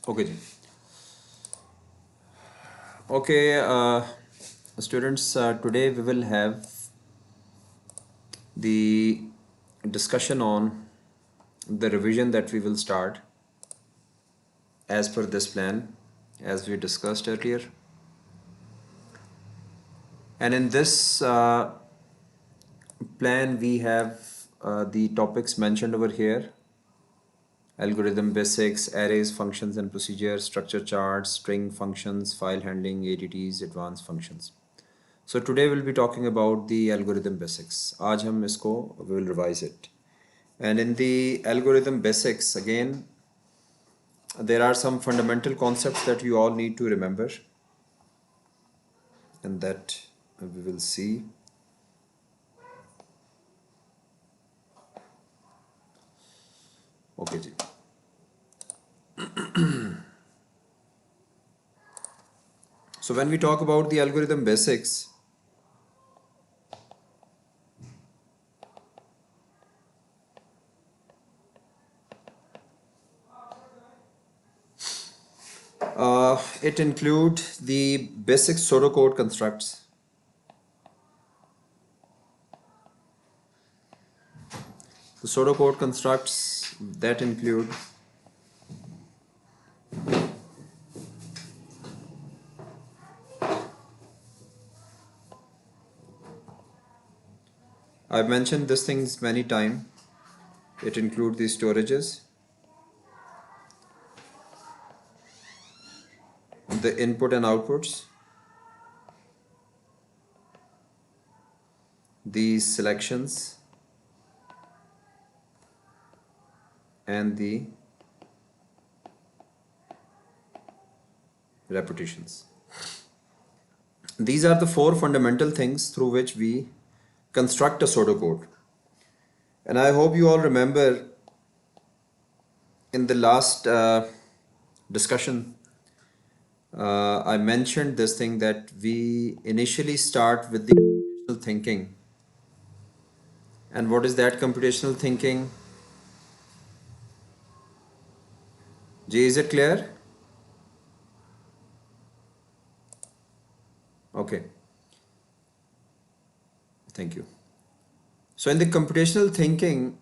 Okay ji. Okay, students, today we will have the discussion on the revision that we will start as per this plan, as we discussed earlier. And in this plan, we have the topics mentioned over here: algorithm basics, arrays, functions and procedures, structure charts, string functions, file handling, ADTs, advanced functions. So today we'll be talking about the algorithm basics. आज हम इसको we will revise it. And in the algorithm basics, again, there are some fundamental concepts that you all need to remember, and that we will see. Okay ji. So when we talk about the algorithm basics, it includes the basic pseudocode constructs. The pseudocode constructs that include I've mentioned these things many times. It includes the storages, the input and outputs, the selections, and the repetitions. These are the four fundamental things through which we construct a pseudocode. And I hope you all remember in the last discussion, I mentioned this thing that we initially start with the computational thinking. And what is that computational thinking? Jay, is it clear? Okay. Thank you. So in the computational thinking,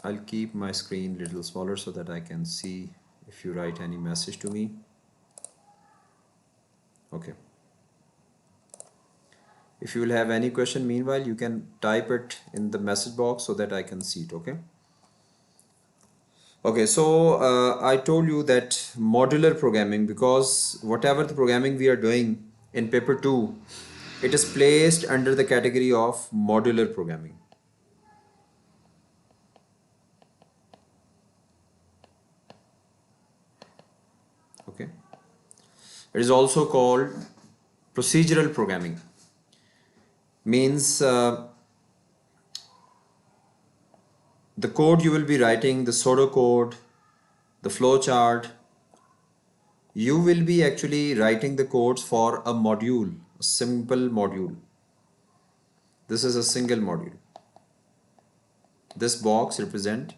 I'll keep my screen a little smaller so that I can see if you write any message to me. Okay. If you will have any question, meanwhile, you can type it in the message box so that I can see it, okay? Okay, so I told you that modular programming, because whatever the programming we are doing in paper 2, it is placed under the category of modular programming. Okay. It is also called procedural programming. Means the code you will be writing, the pseudocode, the flowchart, you will be actually writing the codes for a module, a simple module. This is a single module. This box represents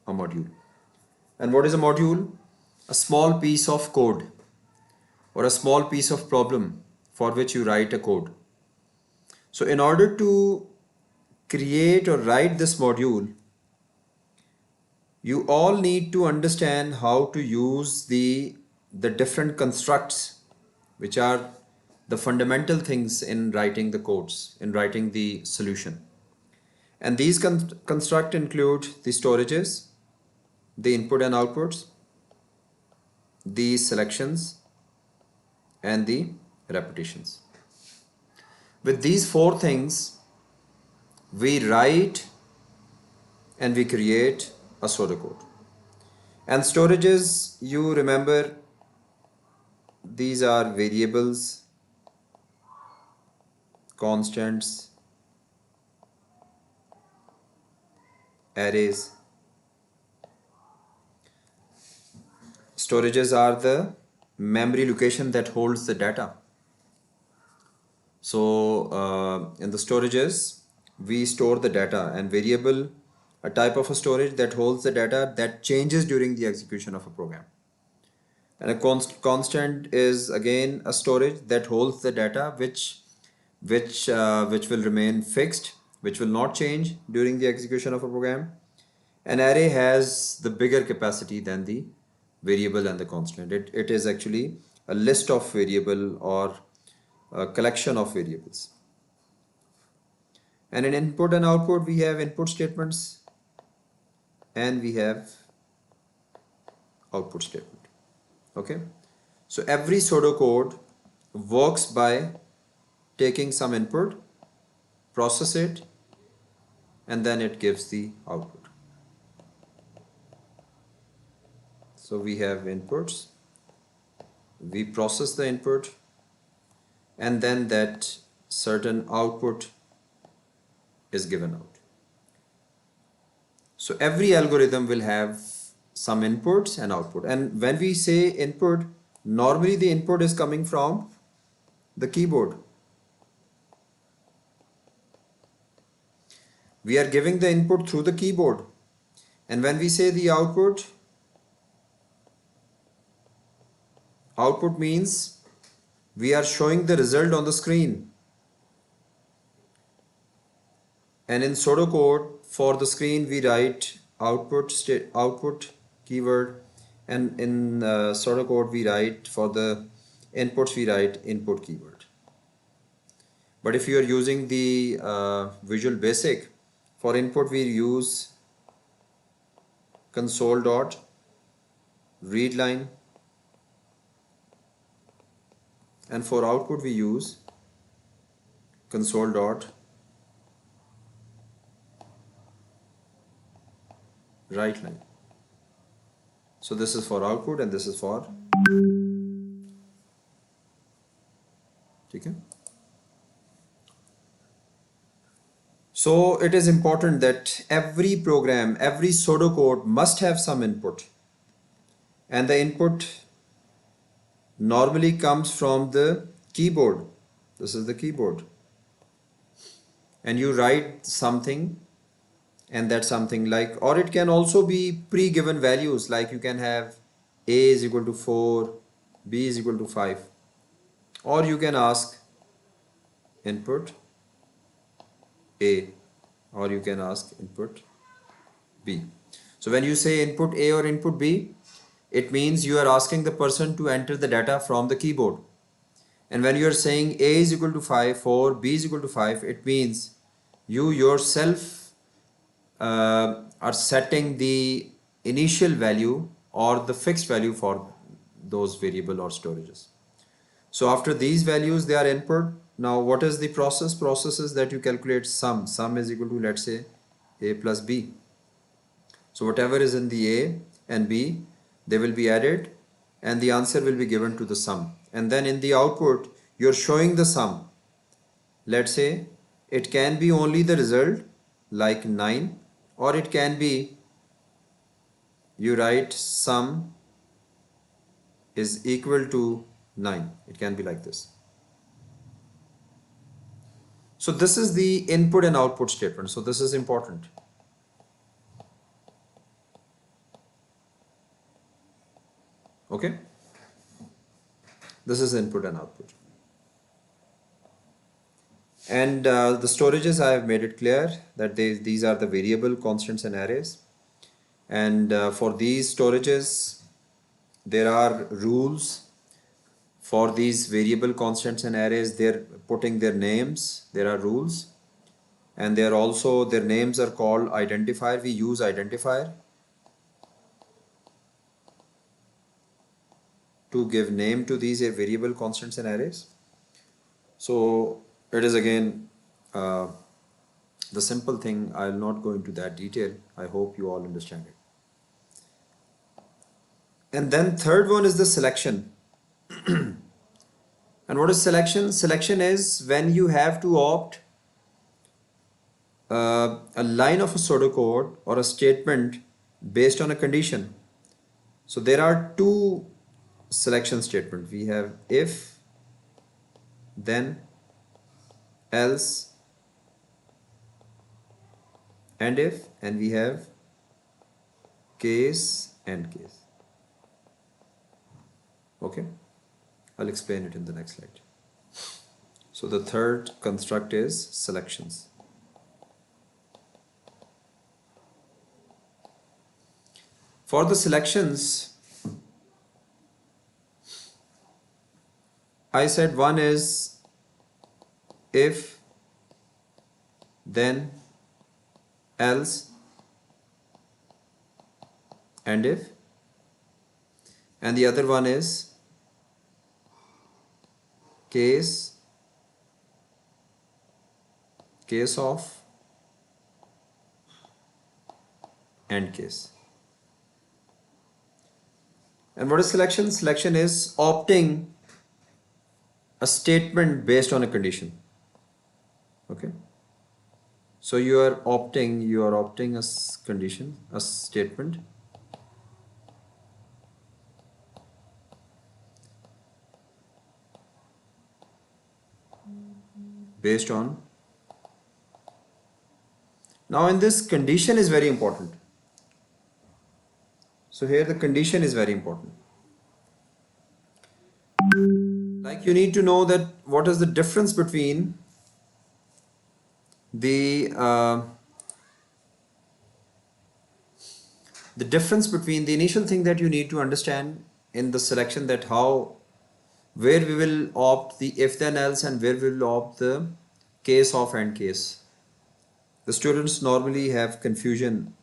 a module. And what is a module? A small piece of code or a small piece of problem for which you write a code. So in order to create or write this module, you all need to understand how to use the different constructs, which are the fundamental things in writing the codes, in writing the solution. And these constructs include the storages, the input and outputs, the selections, and the repetitions. With these four things, we write and we create a pseudocode. And storages, you remember, these are variables, constants, arrays. Storages are the memory location that holds the data. So in the storages, we store the data, and variable a type of a storage that holds the data that changes during the execution of a program. And a constant is again a storage that holds the data which will remain fixed, which will not change during the execution of a program. An array has the bigger capacity than the variable and the constant. It is actually a list of variable or a collection of variables. And in input and output, we have input statements and we have output statement. Okay. So every pseudocode works by taking some input, process it, and then it gives the output. So we have inputs, we process the input, and then that certain output is given out. So every algorithm will have some inputs and output. And when we say input, normally the input is coming from the keyboard. We are giving the input through the keyboard. And when we say the output means we are showing the result on the screen. And in pseudocode, for the screen we write output keyword, and in pseudocode we write for the inputs we write input keyword. But if you are using the Visual Basic, for input we use console dot read line, and for output we use console dot write line. So this is for output and this is for okay. So it is important that every program, every pseudocode must have some input, and the input normally comes from the keyboard. This is the keyboard, and you write something, and that's something like, or it can also be pre-given values, like you can have a is equal to 4, b is equal to 5, or you can ask input a, or you can ask input b. So when you say input a or input b, it means you are asking the person to enter the data from the keyboard. And when you are saying a is equal to 5 or b is equal to 5, it means you yourself are setting the initial value or the fixed value for those variable or storages. So after these values, they are input. Now what is the process? Process is that you calculate sum. Sum is equal to, let's say, a plus b. So whatever is in the a and b, they will be added and the answer will be given to the sum. And then in the output, you're showing the sum. Let's say it can be only the result like 9, or it can be you write sum is equal to 9. It can be like this. So this is the input and output statement. So this is important. Okay. This is input and output. And the storages, I have made it clear that these are the variable, constants and arrays. And for these storages, there are rules. For these variable, constants and arrays, they're putting their names. There are rules. And they are also, their names are called identifier. We use identifier to give name to these variable, constants and arrays. So it is again the simple thing. I will not go into that detail. I hope you all understand it. And then third one is the selection. And what is selection? Selection is when you have to opt a line of a pseudocode or a statement based on a condition. So there are two selection statements. We have if, then, else, and if, and we have case and case. Okay, I'll explain it in the next slide. So the third construct is selections. For the selections, I said one is if, then, else, and if, and the other one is case of, and case. And what is selection? Selection is opting a statement based on a condition. Okay, so you are opting a condition, a statement based on. Now in this, condition is very important. So here the condition is very important. Like you need to know that what is the difference between the initial thing that you need to understand in the selection, that where we will opt the if then else and where we will opt the case of and case. The students normally have confusion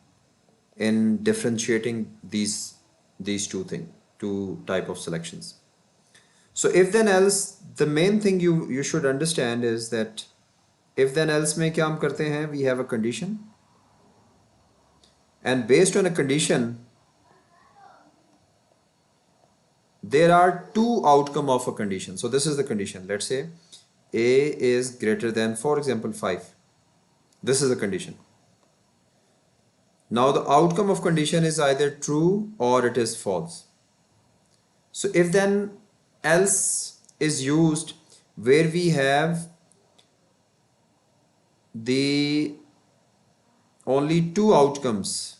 in differentiating these two type of selections. So if then else, the main thing you should understand is that if then else में क्या हम करते हैं, we have a condition, and based on a condition there are two outcome of a condition. So this is the condition. Let's say a is greater than, for example, 5. This is a condition. Now the outcome of condition is either true or it is false. So if then else is used where we have the only two outcomes.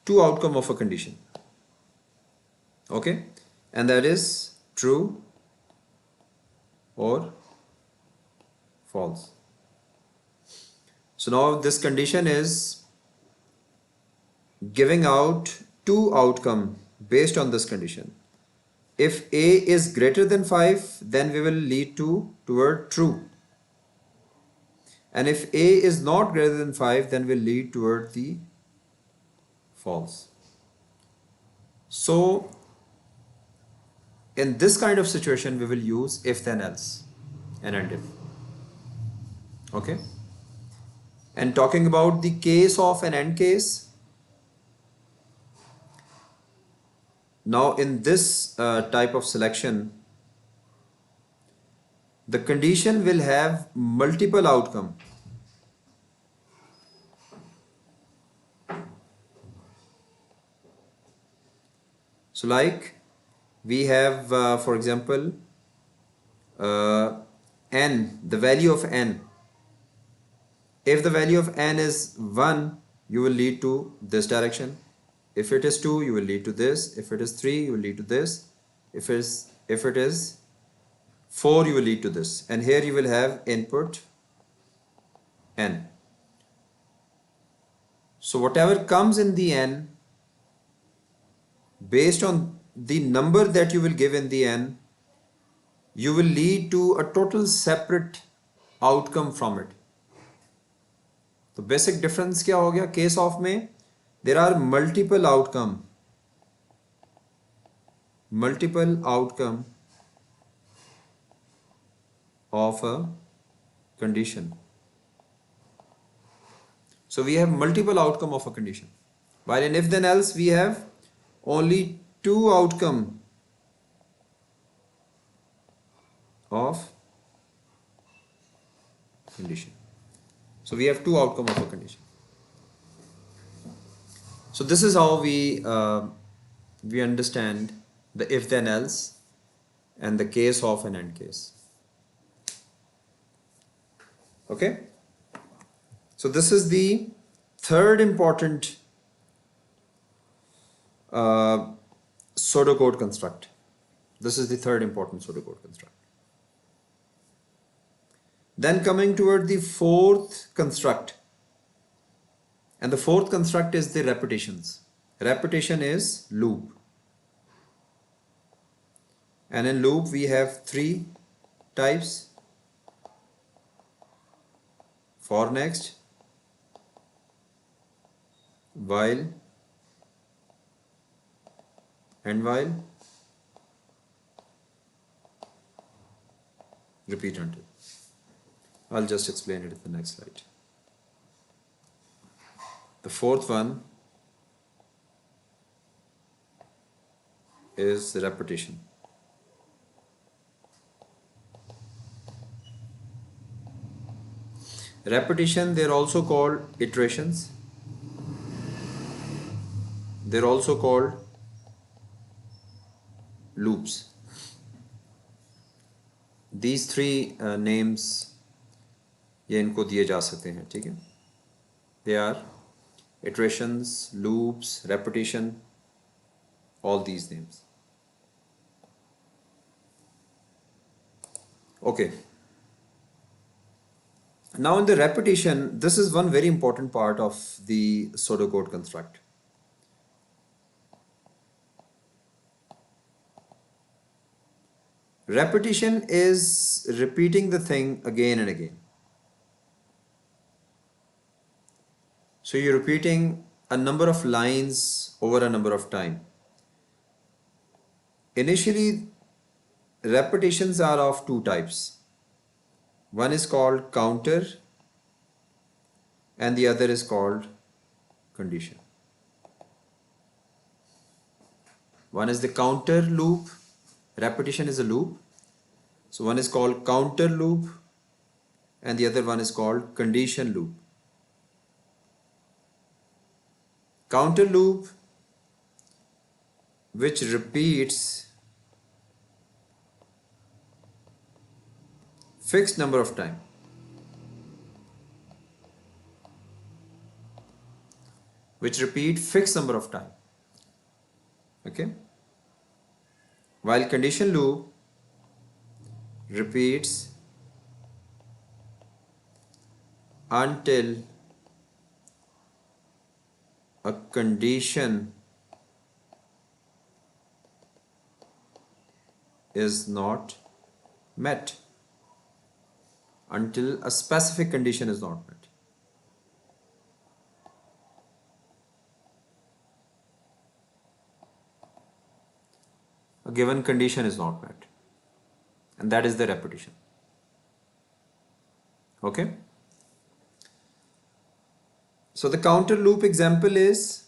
Two outcome of a condition. Okay, and that is true or false. So now this condition is giving out two outcome based on this condition. If a is greater than 5, then we will lead toward true, and if a is not greater than 5, then we'll lead toward the false. So in this kind of situation we will use if then else and if. Okay, and talking about the case of an and case, now in this type of selection, the condition will have multiple outcome. So like we have for example n, the value of n. If the value of n is 1, you will lead to this direction. If it is 2, you will lead to this. If it is 3, you will lead to this. If it is 4, you will lead to this. And here you will have input n. So whatever comes in the n, based on the number that you will give in the n, you will lead to a total separate outcome from it. तो basic difference क्या हो गया? Case of में there are multiple outcome of a condition. So we have multiple outcome of a condition, while in if then else we have only two outcome of condition. So we have two outcome of a condition. So this is how we understand the if then else, and the case of an end case. Okay, so this is the third important pseudocode construct. This is the third important pseudocode construct. Then coming toward the fourth construct, and the fourth construct is the repetitions. Repetition is loop, and in loop we have three types: for next, while, and while, repeat until. I'll just explain it in the next slide. The fourth one is the repetition. Repetition, they're also called iterations. They're also called loops. These three names ये इनको दिए जा सकते हैं, ठीक है? They are iterations, loops, repetition, all these names. Okay. Now in the repetition, this is one very important part of the pseudocode construct. Repetition is repeating the thing again and again. So you're repeating a number of lines over a number of time. Initially, repetitions are of two types. One is called counter and the other is called condition. One is the counter loop. Repetition is a loop. So one is called counter loop and the other one is called condition loop. Counter loop, which repeats fixed number of time. Which repeat fixed number of time. Okay. While condition loop repeats until a condition is not met. Until a specific condition is not met. A given condition is not met, and that is the repetition. Okay. So the counter loop example is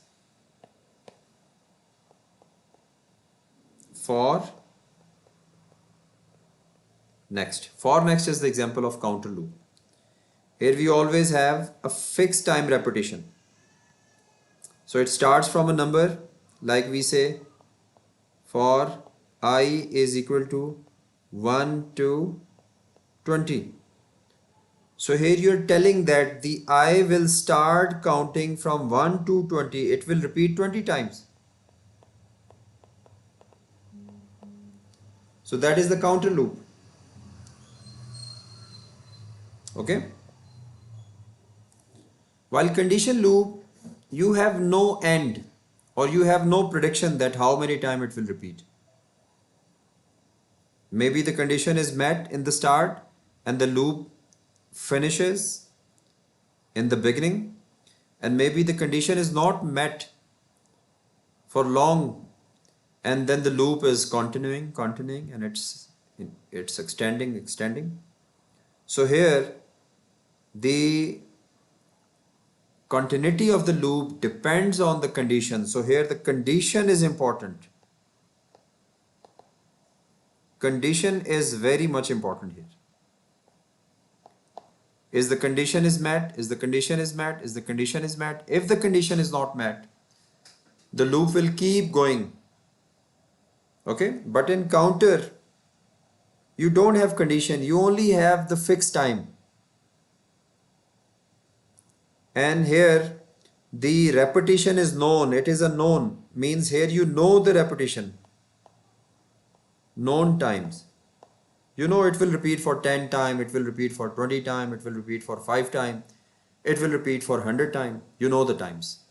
for next. For next is the example of counter loop. Here we always have a fixed time repetition. So it starts from a number, like we say for I is equal to 1 to 20. So here you are telling that the I will start counting from 1 to 20. It will repeat 20 times. So that is the counter loop. Okay. While condition loop, you have no end or you have no prediction that how many times it will repeat. Maybe the condition is met in the start and the loop finishes in the beginning, and maybe the condition is not met for long and then the loop is continuing and it's extending. So here the continuity of the loop depends on the condition. So here the condition is important. Condition is very much important here. Is the condition is met? Is the condition is met? Is the condition is met? If the condition is not met, the loop will keep going. Okay, but in counter you don't have condition, you only have the fixed time. And here the repetition is known, it is a known, means here you know the repetition, known times. You know it will repeat for 10 time, it will repeat for 20 time, it will repeat for 5 time, it will repeat for 100 time. You know the times.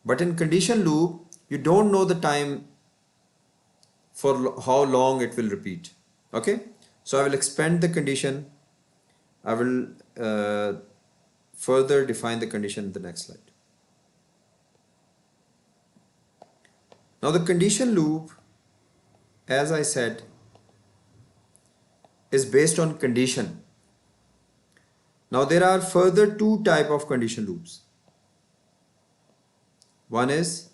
But in condition loop, you don't know the time for how long it will repeat. Okay, so I will expand the condition. I will further define the condition in the next slide. Now the condition loop, as I said, is based on condition. Now there are further two type of condition loops. One is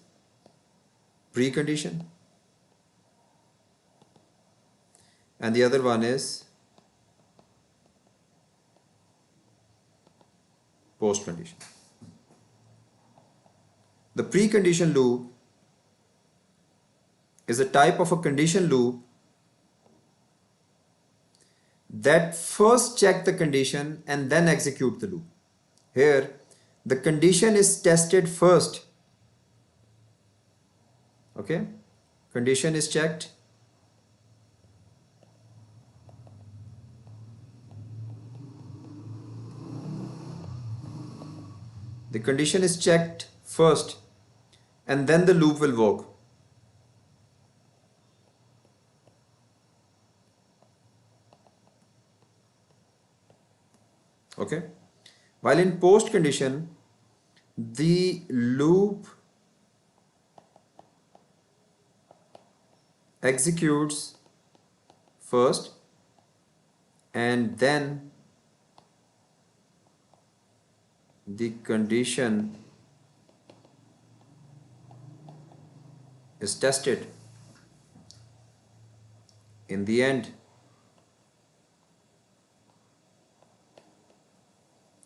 precondition and the other one is post-condition. The precondition loop is a type of a condition loop that first check the condition and then execute the loop. Here, the condition is tested first. Okay, condition is checked. The condition is checked first and then the loop will work. Okay, while in post condition, the loop executes first and then the condition is tested in the end.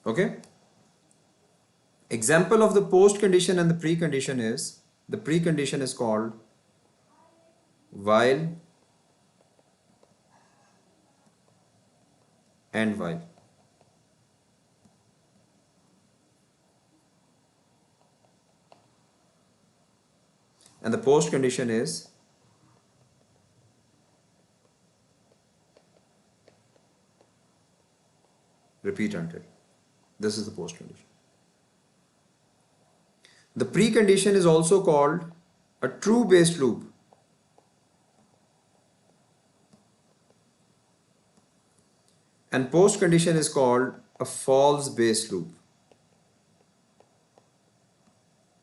Okay, example of the post condition and the precondition is, the precondition is called while and while. And the post condition is repeat until. This is the post condition. The precondition is also called a true based loop. And post condition is called a false based loop.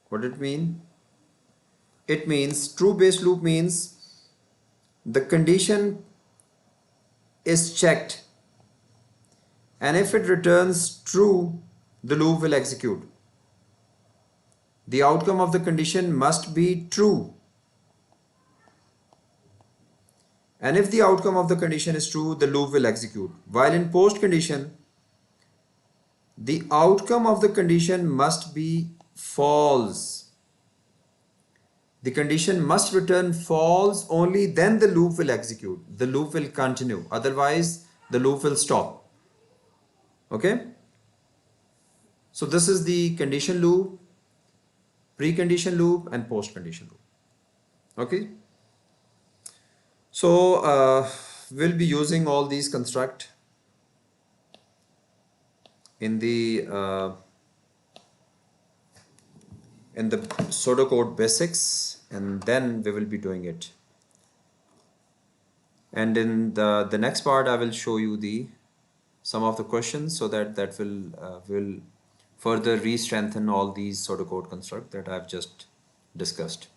What did it mean? It means true based loop means the condition is checked and if it returns true, the loop will execute. The outcome of the condition must be true. And if the outcome of the condition is true, the loop will execute. While in post condition, the outcome of the condition must be false. The condition must return false, only then the loop will execute. The loop will continue. Otherwise, the loop will stop. Okay? So this is the condition loop, precondition loop and post-condition loop. Okay? So we'll be using all these construct in the pseudocode basics, and then we will be doing it. And in the next part, I will show you some of the questions, so that will further re-strengthen all these pseudocode construct that I've just discussed.